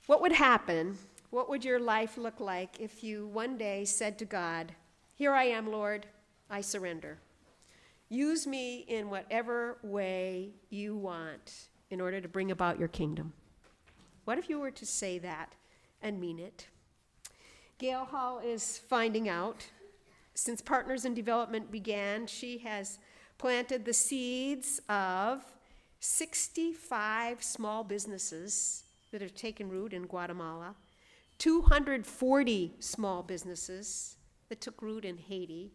What would happen? What would your life look like if you one day said to God, "Here I am, Lord, I surrender. Use me in whatever way you want in order to bring about your kingdom"? What if you were to say that and mean it? Gale Hall is finding out. Since Partners in Development began, she has planted the seeds of 65 small businesses that have taken root in Guatemala, 240 small businesses that took root in Haiti.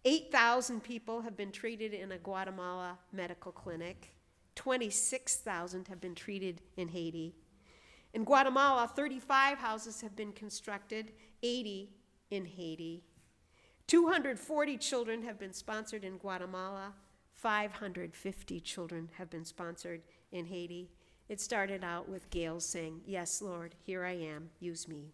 8,000 people have been treated in a Guatemala medical clinic. 26,000 have been treated in Haiti. In Guatemala, 35 houses have been constructed, 80 in Haiti. 240 children have been sponsored in Guatemala. 550 children have been sponsored in Haiti. It started out with Gale saying, "Yes, Lord, here I am, use me."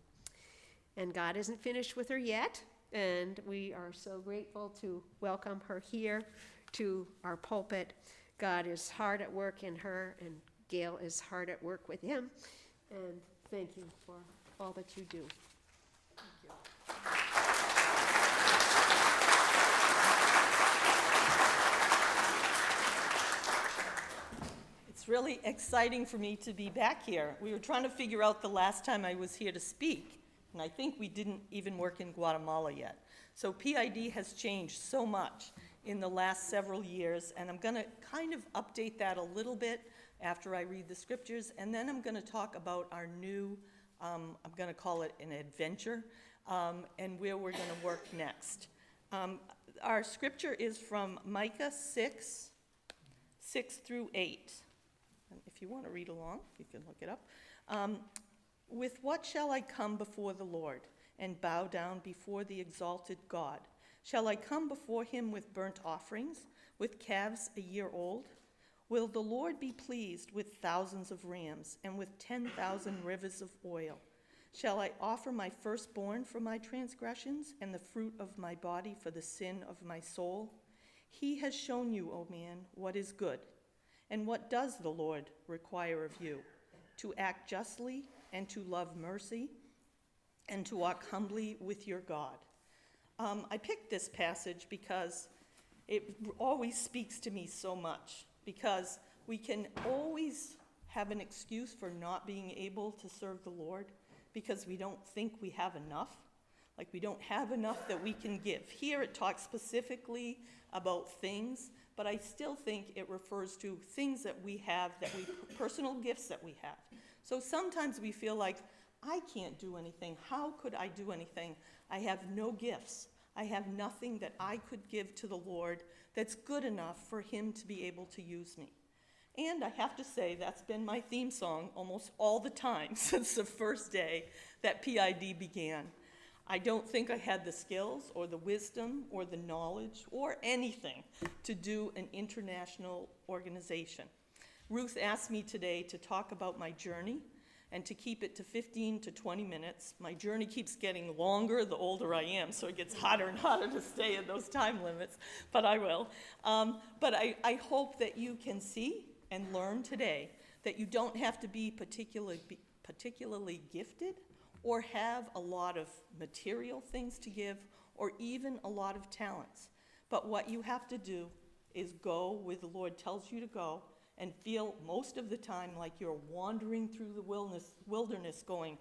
And God isn't finished with her yet, and we are so grateful to welcome her here to our pulpit. God is hard at work in her, and Gale is hard at work with him. And thank you for all that you do. Thank you. It's really exciting for me to be back here. We were trying to figure out the last time I was here to speak, and I think we didn't even work in Guatemala yet. So PID has changed so much in the last several years, and I'm going to kind of update that a little bit after I read the scriptures, and then I'm going to talk about our new, I'm going to call it an adventure, and where we're going to work next. Our scripture is from Micah 6 through 8. And if you want to read along, you can look it up. With what shall I come before the Lord and bow down before the exalted God? Shall I come before him with burnt offerings, with calves a year old? Will the Lord be pleased with thousands of rams and with 10,000 rivers of oil? Shall I offer my firstborn for my transgressions and the fruit of my body for the sin of my soul? He has shown you, O man, what is good. And what does the Lord require of you? To act justly and to love mercy and to walk humbly with your God. I picked this passage because it always speaks to me so much, because we can always have an excuse for not being able to serve the Lord because we don't think we have enough. Like we don't have enough that we can give. Here it talks specifically about things, but I still think it refers to things that we have, personal gifts that we have. So sometimes we feel like, I can't do anything. How could I do anything? I have no gifts. I have nothing that I could give to the Lord that's good enough for him to be able to use me. And I have to say, that's been my theme song almost all the time since the first day that PID began. I don't think I had the skills or the wisdom or the knowledge or anything to do an international organization. Ruth asked me today to talk about my journey and to keep it to 15 to 20 minutes. My journey keeps getting longer the older I am, so it gets harder and harder to stay in those time limits, but I will. But I hope that you can see and learn today that you don't have to be particularly gifted or have a lot of material things to give or even a lot of talents. But what you have to do is go where the Lord tells you to go and feel most of the time like you're wandering through the wilderness going,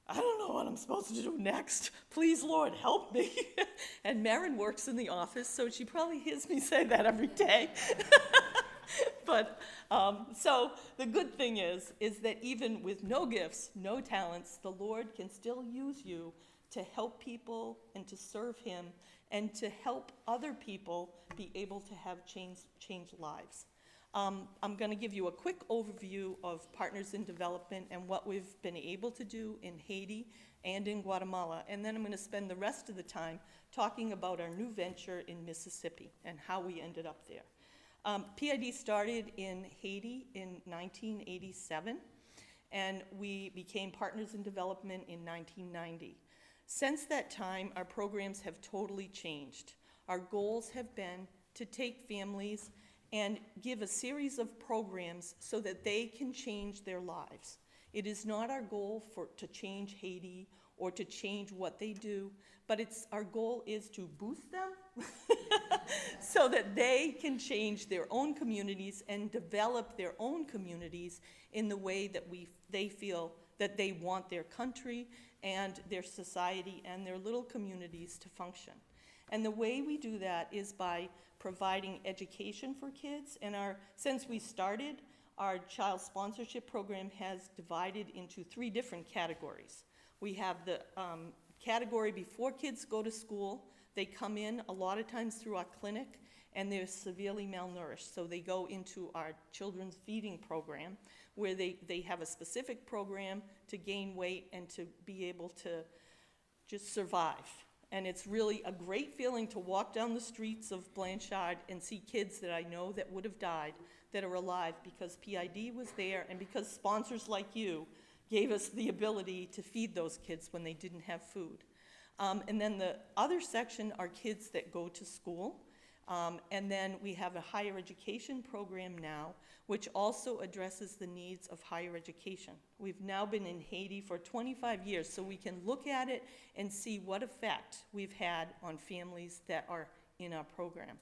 I don't know what I'm supposed to do next. Please, Lord, help me. And Marin works in the office, so she probably hears me say that every day. But so the good thing is that even with no gifts, no talents, the Lord can still use you to help people and to serve him and to help other people be able to have changed lives. I'm going to give you a quick overview of Partners in Development and what we've been able to do in Haiti and in Guatemala, and then I'm going to spend the rest of the time talking about our new venture in Mississippi and how we ended up there. PID started in Haiti in 1987, and we became Partners in Development in 1990. Since that time, our programs have totally changed. Our goals have been to take families and give a series of programs so that they can change their lives. It is not our goal to change Haiti or to change what they do, but our goal is to boost them so that they can change their own communities and develop their own communities in the way that they feel that they want their country and their society and their little communities to function. And the way we do that is by providing education for kids. And since we started, our child sponsorship program has divided into 3 different categories. We have the category before kids go to school. They come in a lot of times through our clinic, and they're severely malnourished. So they go into our children's feeding program, where they have a specific program to gain weight and to be able to just survive. And it's really a great feeling to walk down the streets of Blanchard and see kids that I know that would have died that are alive because PID was there and because sponsors like you gave us the ability to feed those kids when they didn't have food. And then the other section are kids that go to school. And then we have a higher education program now, which also addresses the needs of higher education. We've now been in Haiti for 25 years, so we can look at it and see what effect we've had on families that are in our program.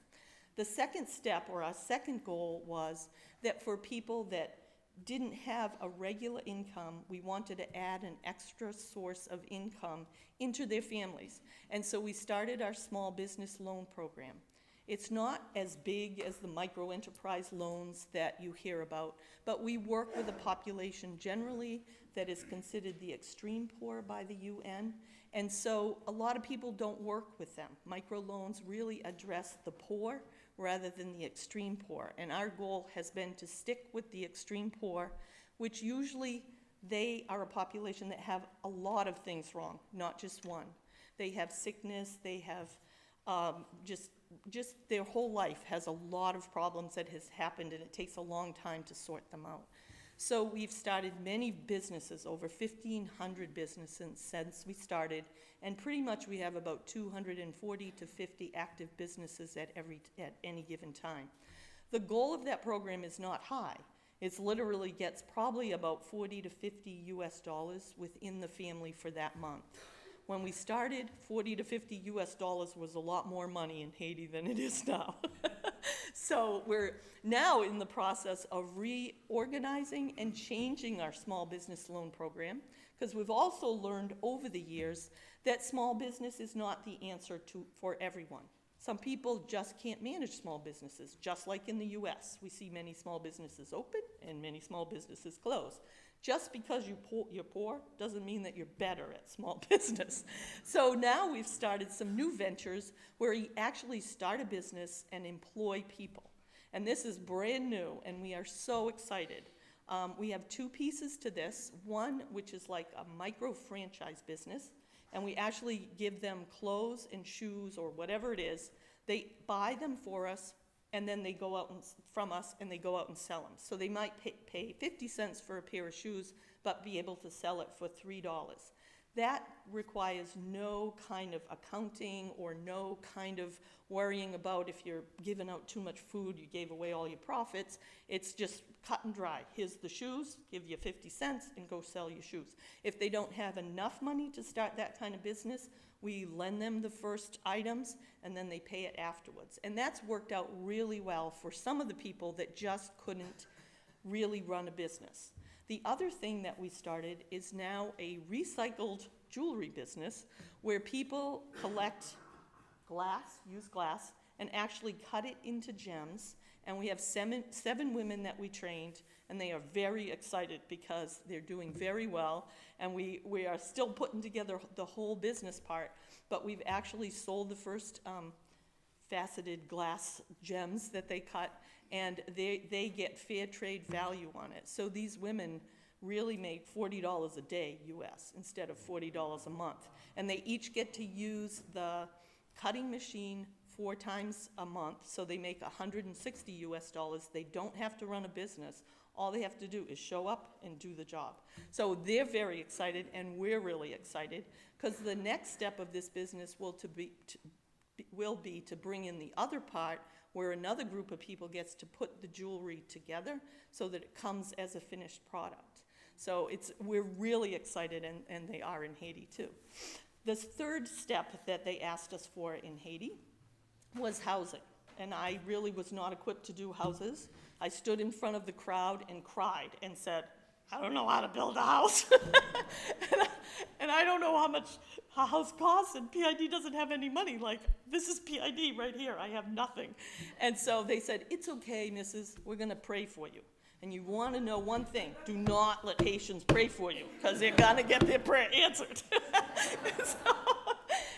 The second step, or our second goal, was that for people that didn't have a regular income, we wanted to add an extra source of income into their families. And so we started our small business loan program. It's not as big as the micro-enterprise loans that you hear about, but we work with a population generally that is considered the extreme poor by the UN, and so a lot of people don't work with them. Microloans really address the poor rather than the extreme poor, and our goal has been to stick with the extreme poor, which usually they are a population that have a lot of things wrong, not just one. They have sickness, they have just their whole life has a lot of problems that has happened, and it takes a long time to sort them out. So we've started many businesses, over 1,500 businesses since we started, and pretty much we have about 240 to 50 active businesses at any given time. The goal of that program is not high. It literally gets probably about 40 to 50 US dollars within the family for that month. When we started, 40 to 50 US dollars was a lot more money in Haiti than it is now. So we're now in the process of reorganizing and changing our small business loan program, because we've also learned over the years that small business is not the answer for everyone. Some people just can't manage small businesses, just like in the US. We see many small businesses open and many small businesses close. Just because you're poor doesn't mean that you're better at small business. So now we've started some new ventures where you actually start a business and employ people. And this is brand new, and we are so excited. We have 2 pieces to this. One, which is like a micro-franchise business, and we actually give them clothes and shoes or whatever it is. They buy them for us, and then they go out from us, and they go out and sell them. So they might pay 50 cents for a pair of shoes, but be able to sell it for $3. That requires no kind of accounting or no kind of worrying about if you're giving out too much food, you gave away all your profits. It's just cut and dry. Here's the shoes, give you 50 cents, and go sell your shoes. If they don't have enough money to start that kind of business, we lend them the first items, and then they pay it afterwards. And that's worked out really well for some of the people that just couldn't really run a business. The other thing that we started is now a recycled jewelry business where people collect glass, use glass, and actually cut it into gems. And we have seven women that we trained, and they are very excited because they're doing very well. And we are still putting together the whole business part, but we've actually sold the first faceted glass gems that they cut, and they get fair trade value on it. So these women really make $40 a day US instead of $40 a month. And they each get to use the cutting machine 4 times a month, so they make $160 US. They don't have to run a business. All they have to do is show up and do the job. So they're very excited, and we're really excited, because the next step of this business will be to bring in the other part, where another group of people gets to put the jewelry together so that it comes as a finished product. So we're really excited, and they are in Haiti too. The third step that they asked us for in Haiti was housing. And I really was not equipped to do houses. I stood in front of the crowd and cried and said, I don't know how to build a house. and I don't know how much a house costs, and PID doesn't have any money. Like, this is PID right here. I have nothing. And so they said, it's okay, missus. We're going to pray for you. And you want to know one thing, do not let Haitians pray for you, because they're going to get their prayer answered.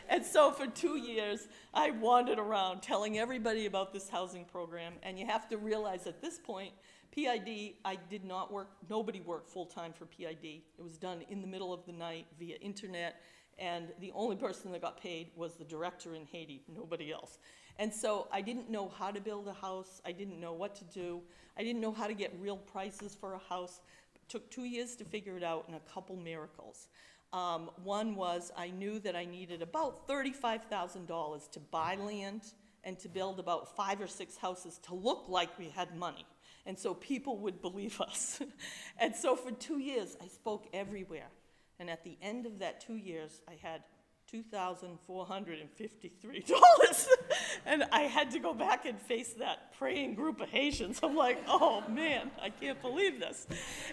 And so for 2 years, I wandered around telling everybody about this housing program. And you have to realize at this point, PID, I did not work, nobody worked full-time for PID. It was done in the middle of the night via internet. And the only person that got paid was the director in Haiti, nobody else. And so I didn't know how to build a house. I didn't know what to do. I didn't know how to get real prices for a house. It took 2 years to figure it out, and a couple miracles. One was I knew that I needed about $35,000 to buy land and to build about 5 or 6 houses to look like we had money. And so people would believe us. And so for 2 years, I spoke everywhere. And at the end of that 2 years, I had $2,453. And I had to go back and face that praying group of Haitians. I'm like, oh man, I can't believe this.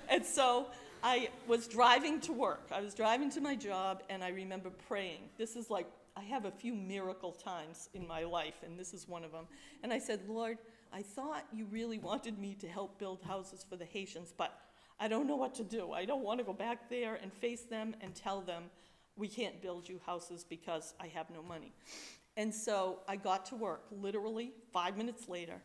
And so I was driving to work. I was driving to my job, and I remember praying. This is like, I have a few miracle times in my life, and this is one of them. And I said, Lord, I thought you really wanted me to help build houses for the Haitians, but I don't know what to do. I don't want to go back there and face them and tell them, we can't build you houses because I have no money. And so I got to work. Literally 5 minutes later,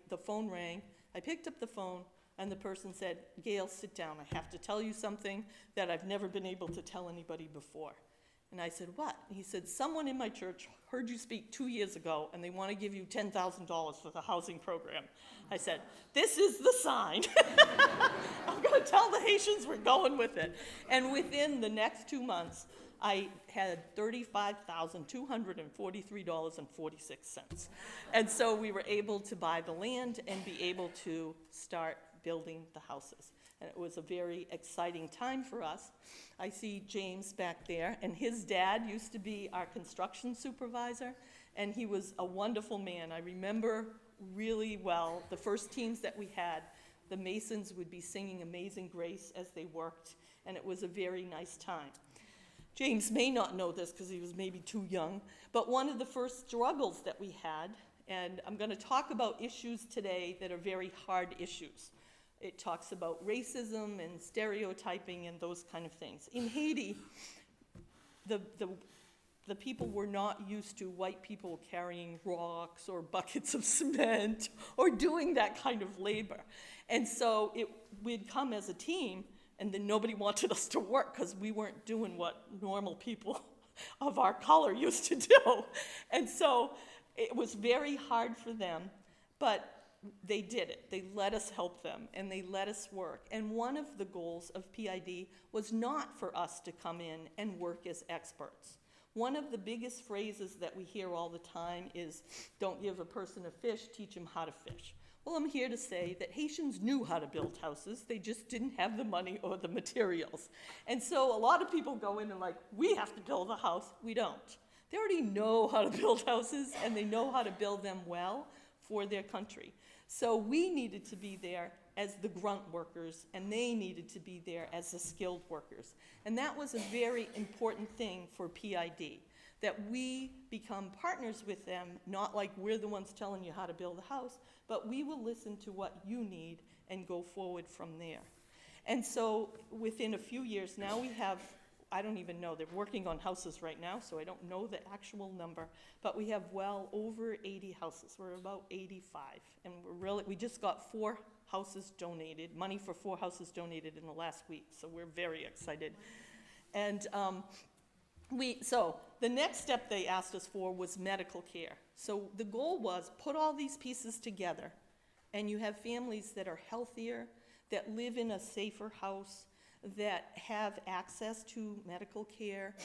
the phone rang. I picked up the phone, and the person said, Gale, sit down. I have to tell you something that I've never been able to tell anybody before. And I said, what? And he said, someone in my church heard you speak 2 years ago, and they want to give you $10,000 for the housing program. I said, this is the sign. I'm going to tell the Haitians we're going with it. And within the next 2 months, I had $35,243.46. And so we were able to buy the land and be able to start building the houses. And it was a very exciting time for us. I see James back there, and his dad used to be our construction supervisor, and he was a wonderful man. I remember really well the first teams that we had. The masons would be singing Amazing Grace as they worked, and it was a very nice time. James may not know this because he was maybe too young, but one of the first struggles that we had, and I'm going to talk about issues today that are very hard issues. It talks about racism and stereotyping and those kind of things. In Haiti, the people were not used to white people carrying rocks or buckets of cement or doing that kind of labor. And so we'd come as a team, and then nobody wanted us to work because we weren't doing what normal people of our color used to do. And so it was very hard for them, but they did it. They let us help them, and they let us work. And one of the goals of PID was not for us to come in and work as experts. One of the biggest phrases that we hear all the time is, don't give a person a fish, teach them how to fish. Well, I'm here to say that Haitians knew how to build houses. They just didn't have the money or the materials. And so a lot of people go in and like, we have to build a house. We don't. They already know how to build houses, and they know how to build them well for their country. So we needed to be there as the grunt workers, and they needed to be there as the skilled workers. And that was a very important thing for PID, that we become partners with them, not like we're the ones telling you how to build a house, but we will listen to what you need and go forward from there. And so within a few years, now we have, I don't even know, they're working on houses right now, so I don't know the actual number, but we have well over 80 houses. We're about 85, and we just got 4 houses donated, money for 4 houses donated in the last week, so we're very excited. And so the next step they asked us for was medical care. So the goal was put all these pieces together, and you have families that are healthier, that live in a safer house, that have access to medical care,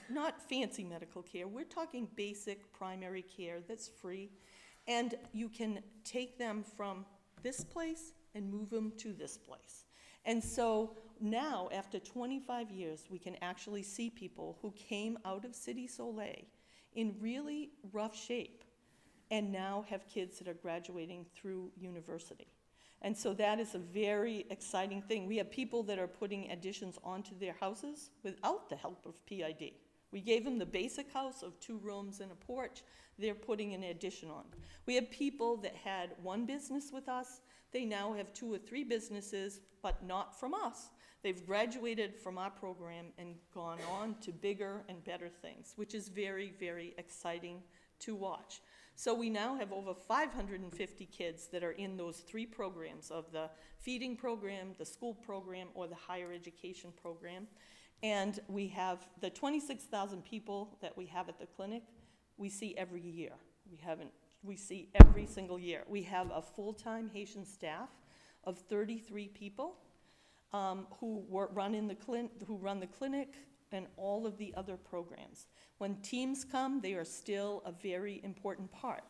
not fancy medical care. We're talking basic primary care that's free, and you can take them from this place and move them to this place. And so now, after 25 years, we can actually see people who came out of City Soleil in really rough shape and now have kids that are graduating through university. And so that is a very exciting thing. We have people that are putting additions onto their houses without the help of PID. We gave them the basic house of 2 rooms and a porch. They're putting an addition on. We have people that had 1 business with us. They now have 2 or 3 businesses, but not from us. They've graduated from our program and gone on to bigger and better things, which is very, very exciting to watch. So we now have over 550 kids that are in those 3 programs of the feeding program, the school program, or the higher education program. And we have the 26,000 people that we have at the clinic, we see every year. We see every single year. We have a full-time Haitian staff of 33 people who run the clinic and all of the other programs. When teams come, they are still a very important part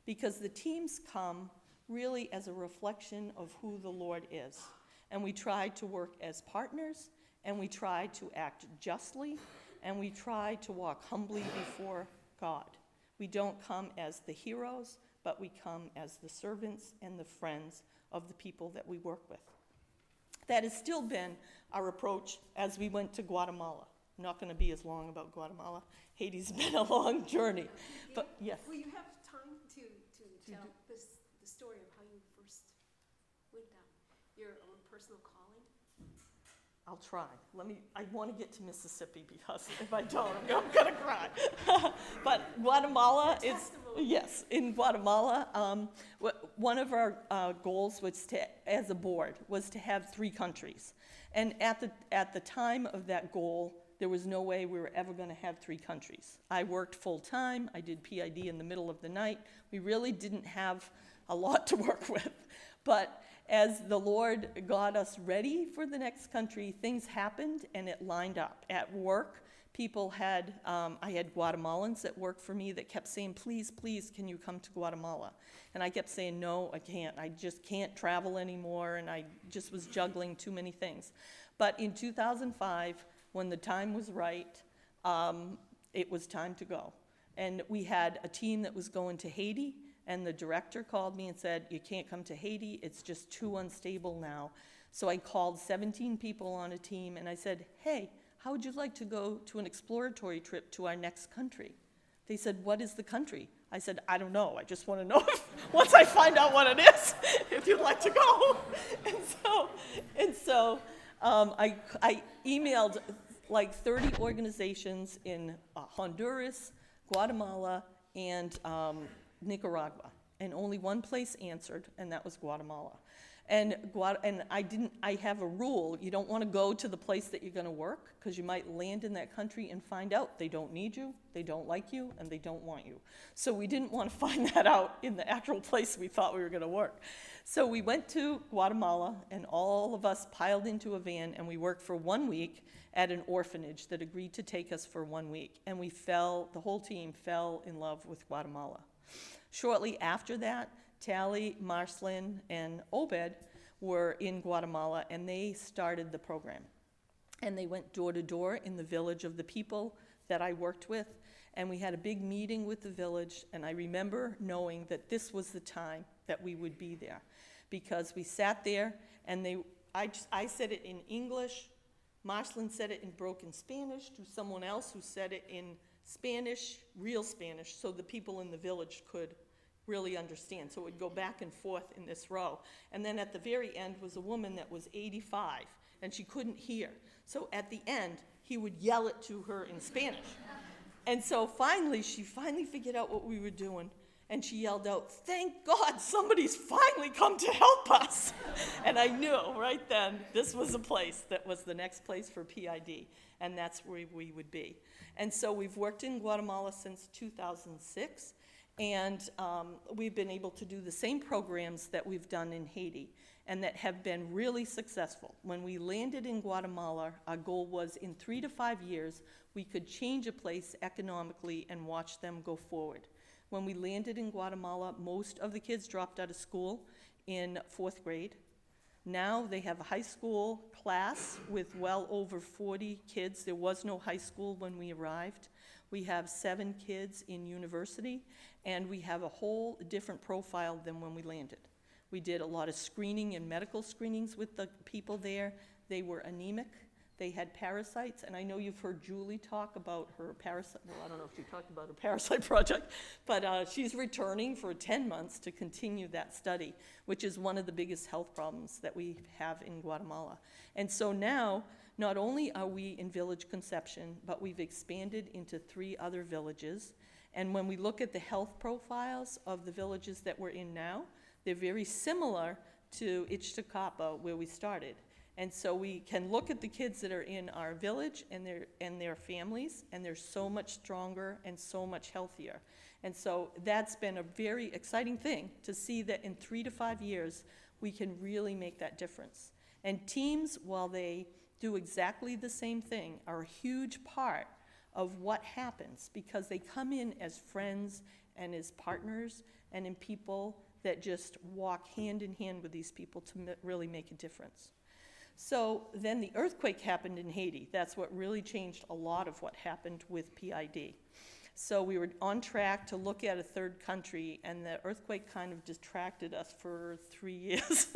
because the teams come really as a reflection of who the Lord is. And we try to work as partners, and we try to act justly, and we try to walk humbly before God. We don't come as the heroes, but we come as the servants and the friends of the people that we work with. That has still been our approach as we went to Guatemala. I'm not going to be as long about Guatemala. Haiti's been a long journey. But yes. Will you have time to tell the story of how you first went down, your own personal calling? I'll try. I want to get to Mississippi because if I don't, I'm going to cry. But Guatemala is, yes, in Guatemala, one of our goals was as a board, was to have 3 countries. And at the time of that goal, there was no way we were ever going to have 3 countries. I worked full time. I did PID in the middle of the night. We really didn't have a lot to work with. But as the Lord got us ready for the next country, things happened and it lined up. At work, I had Guatemalans that worked for me that kept saying, please, please, can you come to Guatemala? And I kept saying, no, I can't. I just can't travel anymore, and I just was juggling too many things. But in 2005, when the time was right, it was time to go. And we had a team that was going to Haiti, and the director called me and said, you can't come to Haiti, it's just too unstable now. So I called 17 people on a team, and I said, hey, how would you like to go to an exploratory trip to our next country? They said, what is the country? I said, I don't know, I just want to know once I find out what it is, if you'd like to go. And so I emailed like 30 organizations in Honduras, Guatemala, and Nicaragua, and only one place answered, and that was Guatemala. And I have a rule: you don't want to go to the place that you're going to work, because you might land in that country and find out they don't need you, they don't like you, and they don't want you. So we didn't want to find that out in the actual place we thought we were going to work. So we went to Guatemala, and all of us piled into a van, and we worked for 1 week at an orphanage that agreed to take us for 1 week. And the whole team fell in love with Guatemala. Shortly after that, Tally, Marcelin, and Obed were in Guatemala, and they started the program. And they went door to door in the village of the people that I worked with, and we had a big meeting with the village, and I remember knowing that this was the time that we would be there, because we sat there, and I said it in English, Marcelin said it in broken Spanish to someone else who said it in Spanish, real Spanish, so the people in the village could really understand. So it would go back and forth in this row. And then at the very end was a woman that was 85, and she couldn't hear. So at the end, he would yell it to her in Spanish. And so she finally figured out what we were doing, and she yelled out, "Thank God somebody's finally come to help us." And I knew right then this was a place that was the next place for PID, and that's where we would be. And so we've worked in Guatemala since 2006, and we've been able to do the same programs that we've done in Haiti, and that have been really successful. When we landed in Guatemala, our goal was in 3 to 5 years, we could change a place economically and watch them go forward. When we landed in Guatemala, most of the kids dropped out of school in 4th grade. Now they have a high school class with well over 40 kids. There was no high school when we arrived. We have 7 kids in university, and we have a whole different profile than when we landed. We did a lot of screening and medical screenings with the people there. They were anemic. They had parasites, and I know you've heard Julie talk about her parasite, well, I don't know if she talked about her parasite project, but she's returning for 10 months to continue that study, which is one of the biggest health problems that we have in Guatemala. And so now, not only are we in Village Conception, but we've expanded into 3 other villages. And when we look at the health profiles of the villages that we're in now, they're very similar to Ixtacapa, where we started. And so we can look at the kids that are in our village and their families, and they're so much stronger and so much healthier. And so that's been a very exciting thing to see that in 3 to 5 years, we can really make that difference. And teams, while they do exactly the same thing, are a huge part of what happens, because they come in as friends and as partners and in people that just walk hand in hand with these people to really make a difference. So then the earthquake happened in Haiti. That's what really changed a lot of what happened with PID. So we were on track to look at a third country, and the earthquake kind of distracted us for 3 years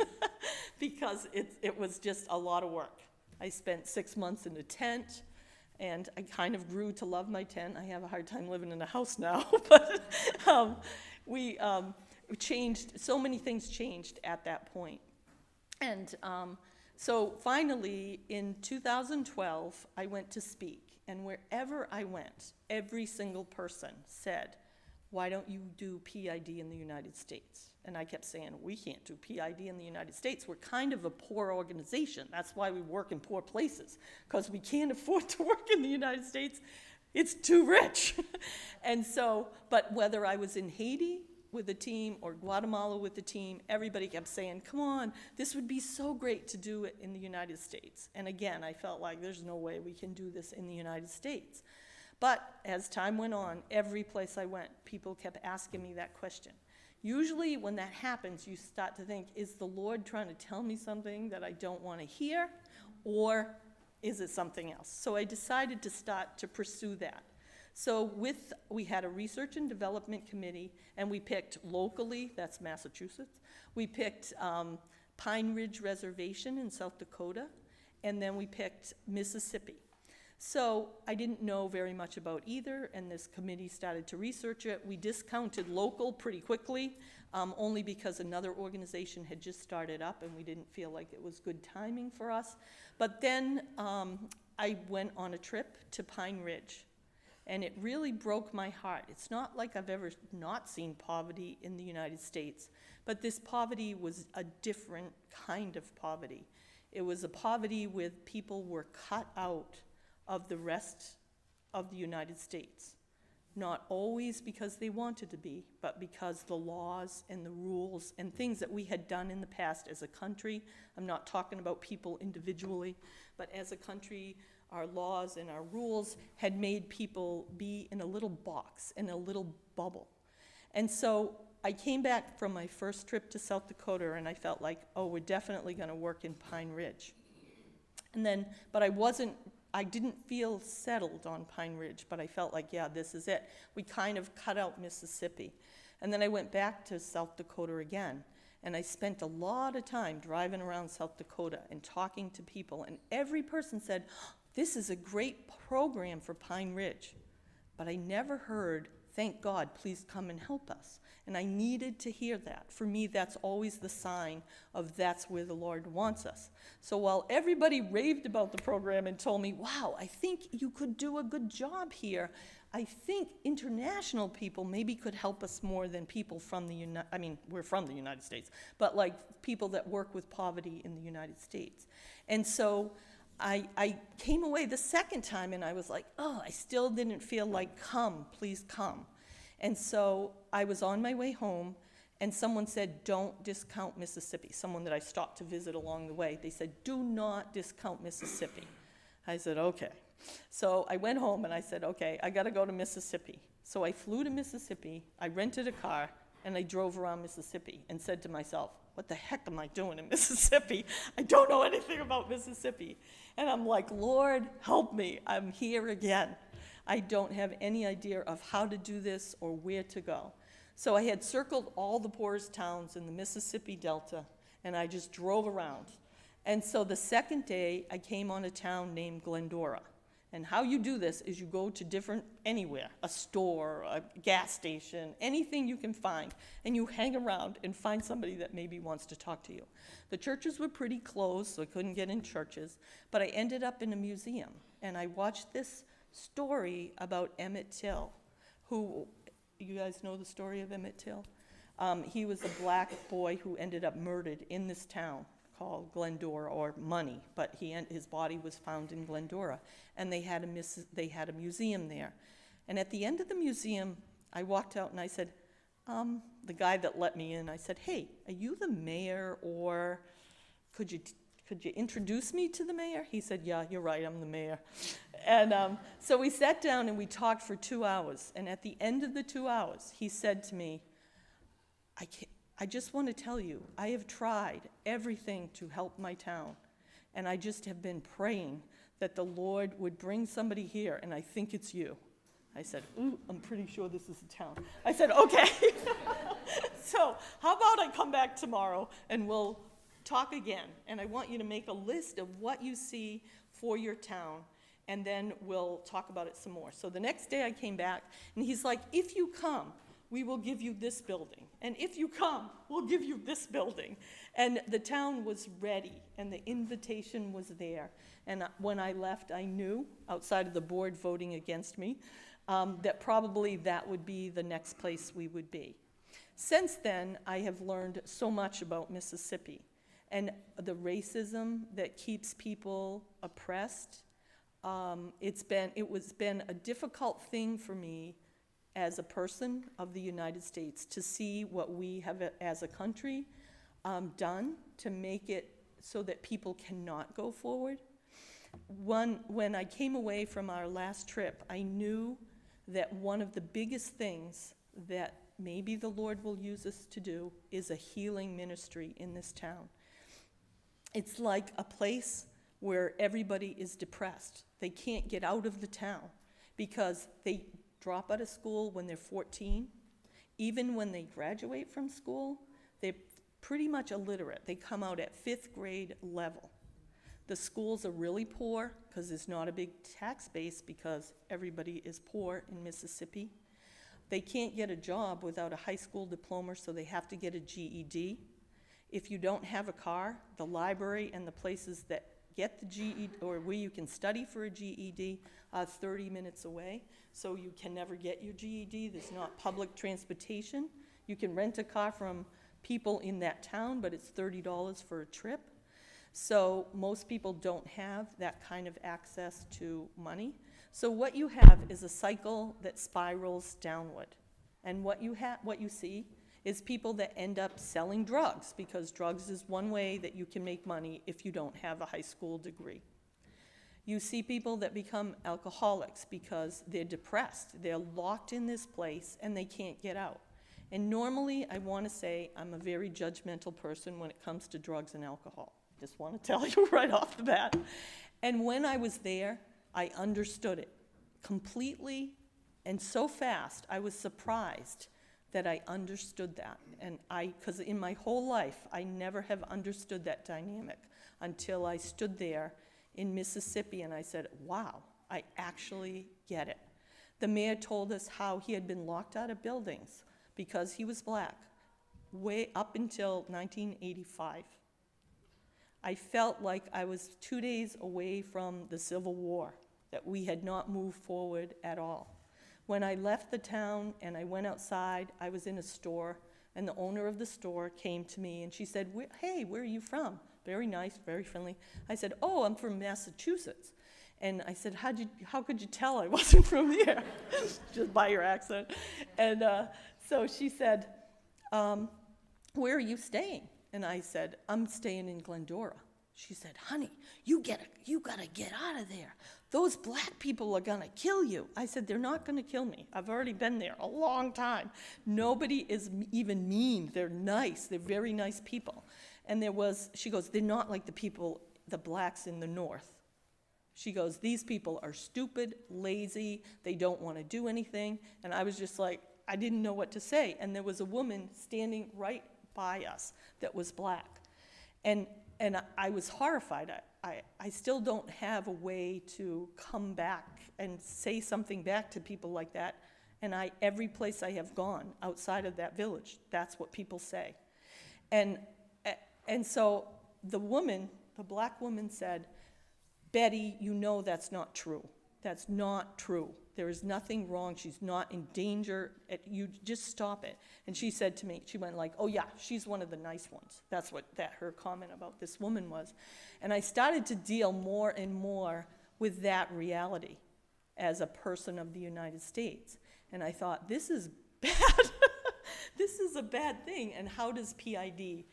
because it was just a lot of work. I spent 6 months in a tent, and I kind of grew to love my tent. I have a hard time living in a house now, but we changed, so many things changed at that point. And so finally, in 2012, I went to speak, and wherever I went, every single person said, "Why don't you do PID in the United States?" And I kept saying, "We can't do PID in the United States. We're kind of a poor organization. That's why we work in poor places, because we can't afford to work in the United States. It's too rich." And so, but whether I was in Haiti with a team or Guatemala with the team, everybody kept saying, "Come on, this would be so great to do it in the United States." And again, I felt like there's no way we can do this in the United States. But as time went on, every place I went, people kept asking me that question. Usually when that happens, you start to think, is the Lord trying to tell me something that I don't want to hear, or is it something else? So I decided to start to pursue that. So we had a research and development committee, and we picked locally, that's Massachusetts, we picked Pine Ridge Reservation in South Dakota, and then we picked Mississippi. So I didn't know very much about either, and this committee started to research it. We discounted local pretty quickly, only because another organization had just started up, and we didn't feel like it was good timing for us. But then I went on a trip to Pine Ridge, and it really broke my heart. It's not like I've ever not seen poverty in the United States, but this poverty was a different kind of poverty. It was a poverty where people were cut out of the rest of the United States. Not always because they wanted to be, but because the laws and the rules and things that we had done in the past as a country, I'm not talking about people individually, but as a country, our laws and our rules had made people be in a little box, in a little bubble. And so I came back from my first trip to South Dakota, and I felt like, oh, we're definitely gonna work in Pine Ridge. And then, but I didn't feel settled on Pine Ridge, but I felt like, yeah, this is it. We kind of cut out Mississippi. And then I went back to South Dakota again, and I spent a lot of time driving around South Dakota and talking to people, and every person said, "This is a great program for Pine Ridge." But I never heard, "Thank God, please come and help us." And I needed to hear that. For me, that's always the sign of that's where the Lord wants us. So while everybody raved about the program and told me, "Wow, I think you could do a good job here," I think international people maybe could help us more than people from we're from the United States, but like people that work with poverty in the United States. And so I came away the second time, and I was like, oh, I still didn't feel like, "Come, please come." And so I was on my way home, and someone said, "Don't discount Mississippi." Someone that I stopped to visit along the way, they said, "Do not discount Mississippi." I said, okay. So I went home, and I said, okay, I gotta go to Mississippi. So I flew to Mississippi, I rented a car, and I drove around Mississippi and said to myself, what the heck am I doing in Mississippi? I don't know anything about Mississippi. And I'm like, Lord, help me. I'm here again. I don't have any idea of how to do this or where to go. So I had circled all the poorest towns in the Mississippi Delta, and I just drove around. And so the second day, I came on a town named Glendora. And how you do this is you go to anywhere, a store, a gas station, anything you can find, and you hang around and find somebody that maybe wants to talk to you. The churches were pretty closed, so I couldn't get in churches, but I ended up in a museum, and I watched this story about Emmett Till, who, you guys know the story of Emmett Till? He was a black boy who ended up murdered in this town called Glendora, or Money, but his body was found in Glendora, and they had a museum there. And at the end of the museum, I walked out and I said, the guy that let me in, I said, hey, are you the mayor, or could you introduce me to the mayor? He said, yeah, you're right, I'm the mayor. And so we sat down and we talked for 2 hours, and at the end of the 2 hours, he said to me, I just want to tell you, I have tried everything to help my town, and I just have been praying that the Lord would bring somebody here, and I think it's you. I said, ooh, I'm pretty sure this is a town. I said, okay. So how about I come back tomorrow and we'll talk again, and I want you to make a list of what you see for your town, and then we'll talk about it some more. So the next day I came back, and he's like, if you come, we will give you this building. And if you come, we'll give you this building. And the town was ready, and the invitation was there. And when I left, I knew, outside of the board voting against me, that probably that would be the next place we would be. Since then, I have learned so much about Mississippi and the racism that keeps people oppressed. It's been a difficult thing for me as a person of the United States to see what we have as a country done to make it so that people cannot go forward. When I came away from our last trip, I knew that one of the biggest things that maybe the Lord will use us to do is a healing ministry in this town. It's like a place where everybody is depressed. They can't get out of the town because they drop out of school when they're 14. Even when they graduate from school, they're pretty much illiterate. They come out at 5th grade level. The schools are really poor because there's not a big tax base because everybody is poor in Mississippi. They can't get a job without a high school diploma, so they have to get a GED. If you don't have a car, the library and the places that get the GED, or where you can study for a GED, are 30 minutes away, so you can never get your GED. There's not public transportation. You can rent a car from people in that town, but it's $30 for a trip. So most people don't have that kind of access to money. So what you have is a cycle that spirals downward. And what you see is people that end up selling drugs, because drugs is one way that you can make money if you don't have a high school degree. You see people that become alcoholics because they're depressed. They're locked in this place and they can't get out. And normally, I want to say I'm a very judgmental person when it comes to drugs and alcohol. Just want to tell you right off the bat. And when I was there, I understood it completely and so fast. I was surprised that I understood that. And because in my whole life, I never have understood that dynamic until I stood there in Mississippi and I said, wow, I actually get it. The mayor told us how he had been locked out of buildings because he was black, way up until 1985. I felt like I was 2 days away from the Civil War, that we had not moved forward at all. When I left the town and I went outside, I was in a store, and the owner of the store came to me and she said, hey, where are you from? Very nice, very friendly. I said, oh, I'm from Massachusetts. And I said, how could you tell I wasn't from here? Just by your accent. And so she said, where are you staying? And I said, I'm staying in Glendora. She said, honey, you gotta get out of there. Those black people are gonna kill you. I said, they're not gonna kill me. I've already been there a long time. Nobody is even mean. They're nice. They're very nice people. And she goes, they're not like the blacks in the north. She goes, these people are stupid, lazy, they don't want to do anything. And I was just like, I didn't know what to say. And there was a woman standing right by us that was black. And I was horrified. I still don't have a way to come back and say something back to people like that. And every place I have gone outside of that village, that's what people say. And so the black woman said, Betty, you know that's not true. That's not true. There is nothing wrong. She's not in danger. You just stop it. And she said to me, she went like, oh yeah, she's one of the nice ones. That's what her comment about this woman was. And I started to deal more and more with that reality as a person of the United States. And I thought, this is bad. This is a bad thing. And how does PID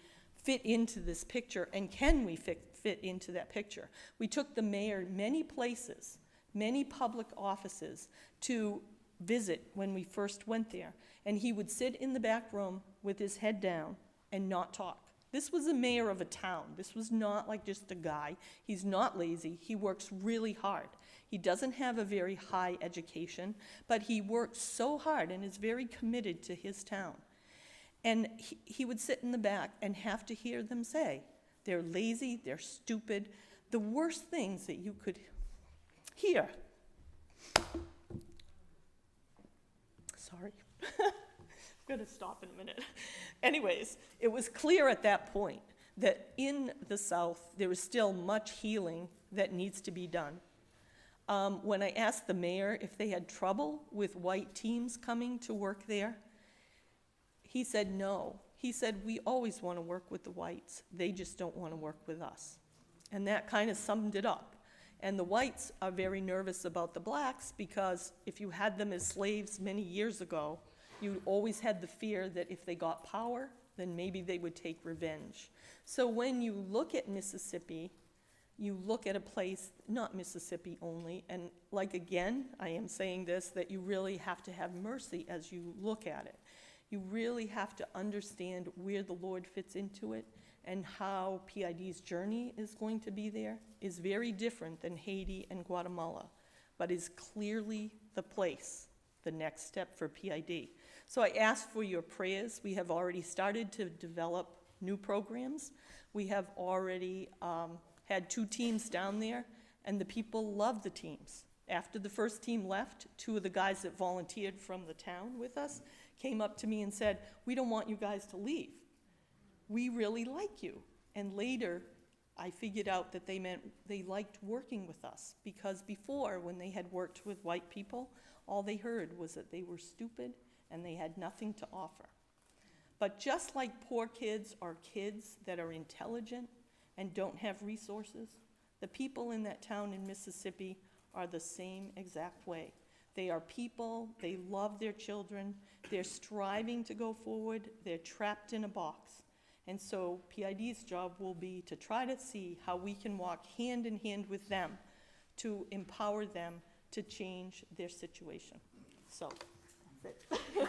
fit into this picture? And can we fit into that picture? We took the mayor many places, many public offices to visit when we first went there. And he would sit in the back room with his head down and not talk. This was a mayor of a town. This was not like just a guy. He's not lazy. He works really hard. He doesn't have a very high education, but he works so hard and is very committed to his town. And he would sit in the back and have to hear them say, they're lazy, they're stupid, the worst things that you could hear. Sorry. I'm going to stop in a minute. Anyways, it was clear at that point that in the South, there is still much healing that needs to be done. When I asked the mayor if they had trouble with white teams coming to work there, he said no. He said, we always want to work with the whites. They just don't want to work with us. And that kind of summed it up. And the whites are very nervous about the blacks because if you had them as slaves many years ago, you always had the fear that if they got power, then maybe they would take revenge. So when you look at Mississippi, you look at a place, not Mississippi only, and like again, I am saying this, that you really have to have mercy as you look at it. You really have to understand where the Lord fits into it and how PID's journey is going to be there is very different than Haiti and Guatemala, but is clearly the place, the next step for PID. So I ask for your prayers. We have already started to develop new programs. We have already had 2 teams down there, and the people love the teams. After the first team left, 2 of the guys that volunteered from the town with us came up to me and said, we don't want you guys to leave. We really like you. And later, I figured out that they meant they liked working with us, because before, when they had worked with white people, all they heard was that they were stupid and they had nothing to offer. But just like poor kids are kids that are intelligent and don't have resources, the people in that town in Mississippi are the same exact way. They are people, they love their children, they're striving to go forward, they're trapped in a box. And so PID's job will be to try to see how we can walk hand in hand with them to empower them to change their situation. So, that's it.